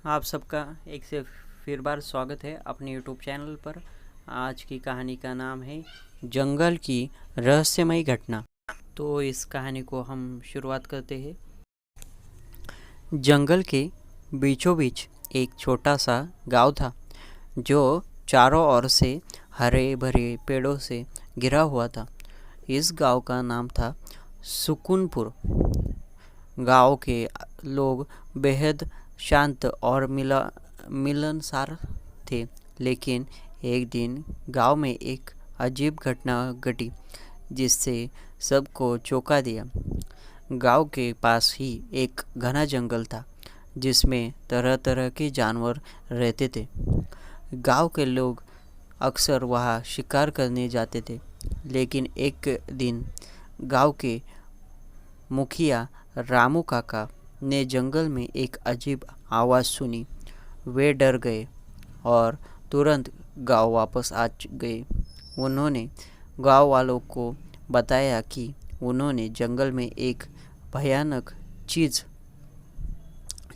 आप सबका एक से फिर बार स्वागत है अपने यूट्यूब चैनल पर। आज की कहानी का नाम है जंगल की रहस्यमयी घटना। तो इस कहानी को हम शुरुआत करते हैं। जंगल के बीचों बीच एक छोटा सा गांव था जो चारों ओर से हरे भरे पेड़ों से घिरा हुआ था। इस गांव का नाम था सुकूनपुर। गांव के लोग बेहद शांत और मिलनसार थे, लेकिन एक दिन गांव में एक अजीब घटना घटी जिससे सबको चौंका दिया। गांव के पास ही एक घना जंगल था जिसमें तरह तरह के जानवर रहते थे। गांव के लोग अक्सर वहां शिकार करने जाते थे, लेकिन एक दिन गांव के मुखिया रामू काका ने जंगल में एक अजीब आवाज़ सुनी। वे डर गए और तुरंत गांव वापस आ गए। उन्होंने गांव वालों को बताया कि उन्होंने जंगल में एक भयानक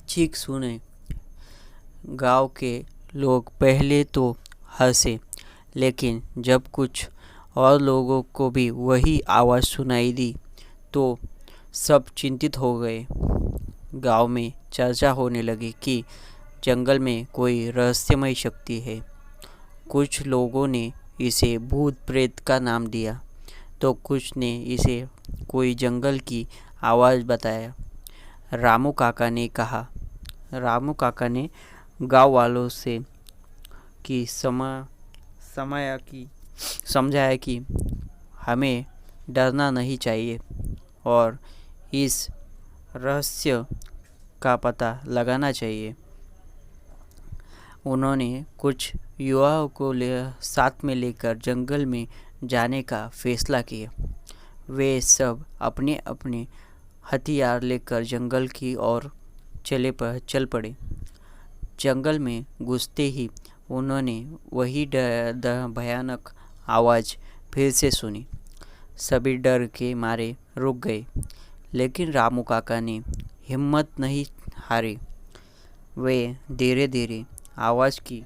चीख सुने। गांव के लोग पहले तो हंसे, लेकिन जब कुछ और लोगों को भी वही आवाज़ सुनाई दी तो सब चिंतित हो गए। गांव में चर्चा होने लगी कि जंगल में कोई रहस्यमय शक्ति है। कुछ लोगों ने इसे भूत प्रेत का नाम दिया, तो कुछ ने इसे कोई जंगल की आवाज़ बताया। रामू काका ने गांव वालों से कि समझाया कि हमें डरना नहीं चाहिए और इस रहस्य का पता लगाना चाहिए। उन्होंने कुछ युवाओं को साथ में लेकर जंगल में जाने का फैसला किया। वे सब अपने अपने हथियार लेकर जंगल की ओर चल पड़े। जंगल में घुसते ही उन्होंने वही भयानक आवाज़ फिर से सुनी। सभी डर के मारे रुक गए, लेकिन रामू काका ने हिम्मत नहीं हारी। वे धीरे धीरे आवाज़ की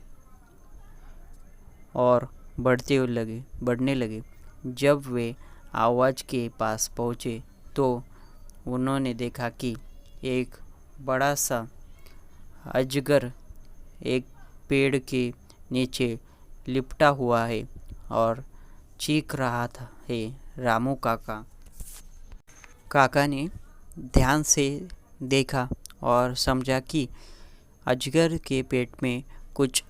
और बढ़ने लगे। जब वे आवाज़ के पास पहुँचे तो उन्होंने देखा कि एक बड़ा सा अजगर एक पेड़ के नीचे लिपटा हुआ है और चीख रहा है। रामू काका ने ध्यान से देखा और समझा कि अजगर के पेट में कुछ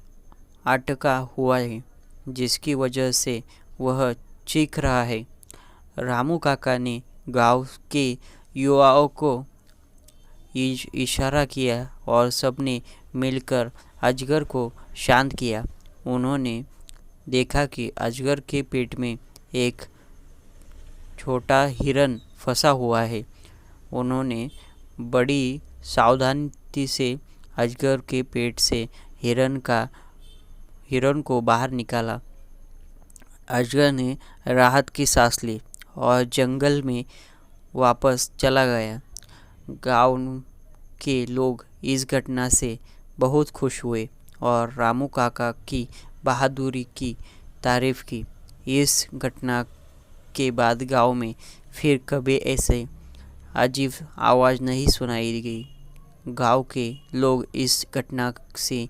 अटका हुआ है, जिसकी वजह से वह चीख रहा है। रामू काका ने गांव के युवाओं को इशारा किया और सबने मिलकर अजगर को शांत किया। उन्होंने देखा कि अजगर के पेट में एक छोटा हिरन फंसा हुआ है। उन्होंने बड़ी सावधानी से अजगर के पेट से हिरन को बाहर निकाला। अजगर ने राहत की सांस ली और जंगल में वापस चला गया। गांव के लोग इस घटना से बहुत खुश हुए और रामू काका की बहादुरी की तारीफ की। इस घटना के बाद गांव में फिर कभी ऐसे अजीब आवाज़ नहीं सुनाई गई। गांव के लोग इस घटना से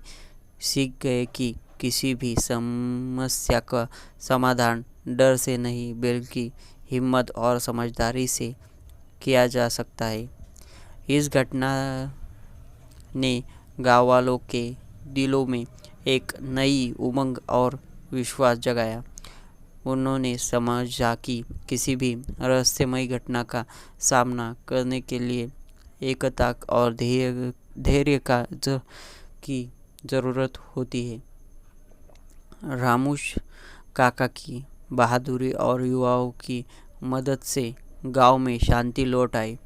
सीख गए कि किसी भी समस्या का समाधान डर से नहीं बल्कि हिम्मत और समझदारी से किया जा सकता है। इस घटना ने गांव वालों के दिलों में एक नई उमंग और विश्वास जगाया। उन्होंने समझा कि किसी भी रहस्यमय घटना का सामना करने के लिए एकता और धैर्य की ज़रूरत होती है। रामूश काका की बहादुरी और युवाओं की मदद से गांव में शांति लौट आई।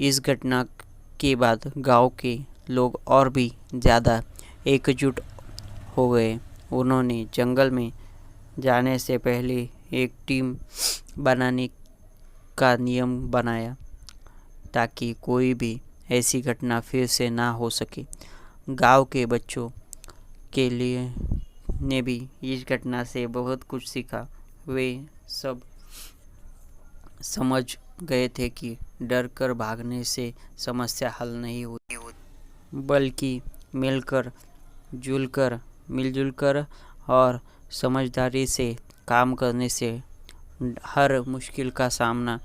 इस घटना के बाद गांव के लोग और भी ज़्यादा एकजुट हो गए। उन्होंने जंगल में जाने से पहले एक टीम बनाने का नियम बनाया ताकि कोई भी ऐसी घटना फिर से ना हो सके। गांव के बच्चों के लिए ने भी इस घटना से बहुत कुछ सीखा। वे सब समझ गए थे कि डर कर भागने से समस्या हल नहीं होती, बल्कि मिलजुल कर और समझदारी से काम करने से हर मुश्किल का सामना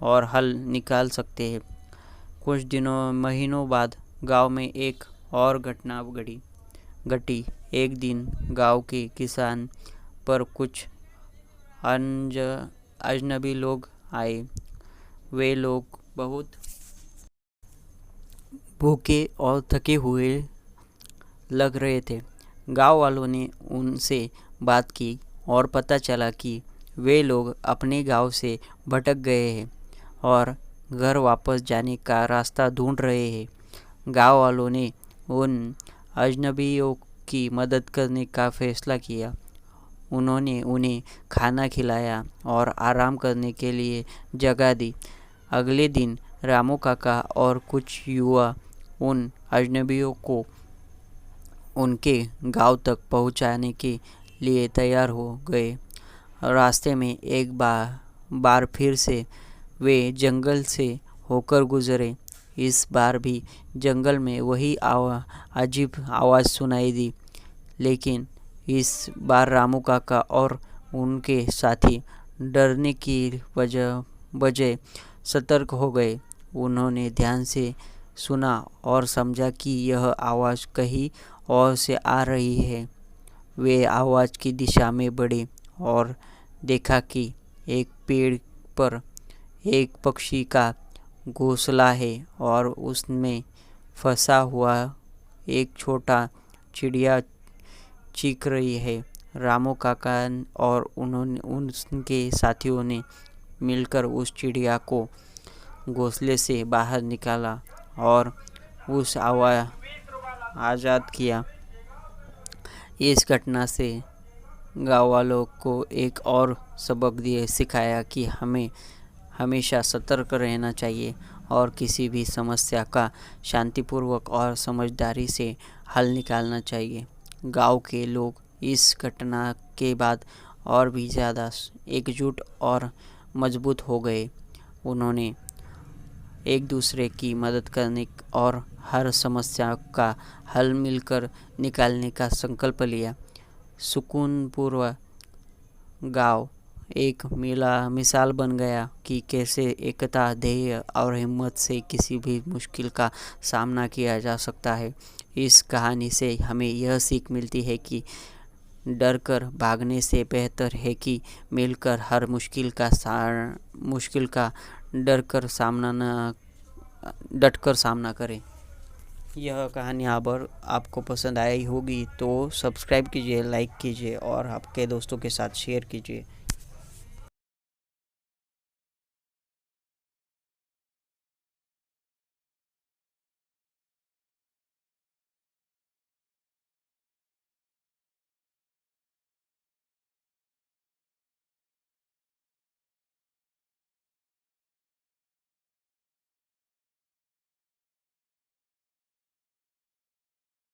और हल निकाल सकते हैं। कुछ महीनों बाद गांव में एक और घटना घटी। एक दिन गांव के किसान पर कुछ अजनबी लोग आए। वे लोग बहुत भूखे और थके हुए लग रहे थे। गांव वालों ने उनसे बात की और पता चला कि वे लोग अपने गांव से भटक गए हैं और घर वापस जाने का रास्ता ढूंढ रहे हैं। गांव वालों ने उन अजनबियों की मदद करने का फैसला किया। उन्होंने उन्हें खाना खिलाया और आराम करने के लिए जगह दी। अगले दिन रामू काका और कुछ युवा उन अजनबियों को उनके गांव तक पहुंचाने के लिए तैयार हो गए। रास्ते में एक बार फिर से वे जंगल से होकर गुजरे। इस बार भी जंगल में वही अजीब आवाज़ सुनाई दी, लेकिन इस बार रामू काका और उनके साथी डरने की बजाय सतर्क हो गए। उन्होंने ध्यान से सुना और समझा कि यह आवाज़ कहीं और से आ रही है। वे आवाज़ की दिशा में बढ़े और देखा कि एक पेड़ पर एक पक्षी का घोंसला है और उसमें फंसा हुआ एक छोटा चिड़िया चीख रही है। रामू काका और उनके साथियों ने मिलकर उस चिड़िया को घोंसले से बाहर निकाला और उस आज़ाद किया। इस घटना से गाँव वालों को एक और सबक सिखाया कि हमें हमेशा सतर्क रहना चाहिए और किसी भी समस्या का शांतिपूर्वक और समझदारी से हल निकालना चाहिए। गांव के लोग इस घटना के बाद और भी ज़्यादा एकजुट और मजबूत हो गए। उन्होंने एक दूसरे की मदद करने और हर समस्या का हल मिलकर निकालने का संकल्प लिया। सुकूनपूर्व गांव एक मिसाल बन गया कि कैसे एकता, धैर्य और हिम्मत से किसी भी मुश्किल का सामना किया जा सकता है। इस कहानी से हमें यह सीख मिलती है कि डर कर भागने से बेहतर है कि मिलकर हर मुश्किल का डटकर सामना करें। यह कहानी आपको पसंद आई होगी तो सब्सक्राइब कीजिए, लाइक कीजिए और आपके दोस्तों के साथ शेयर कीजिए।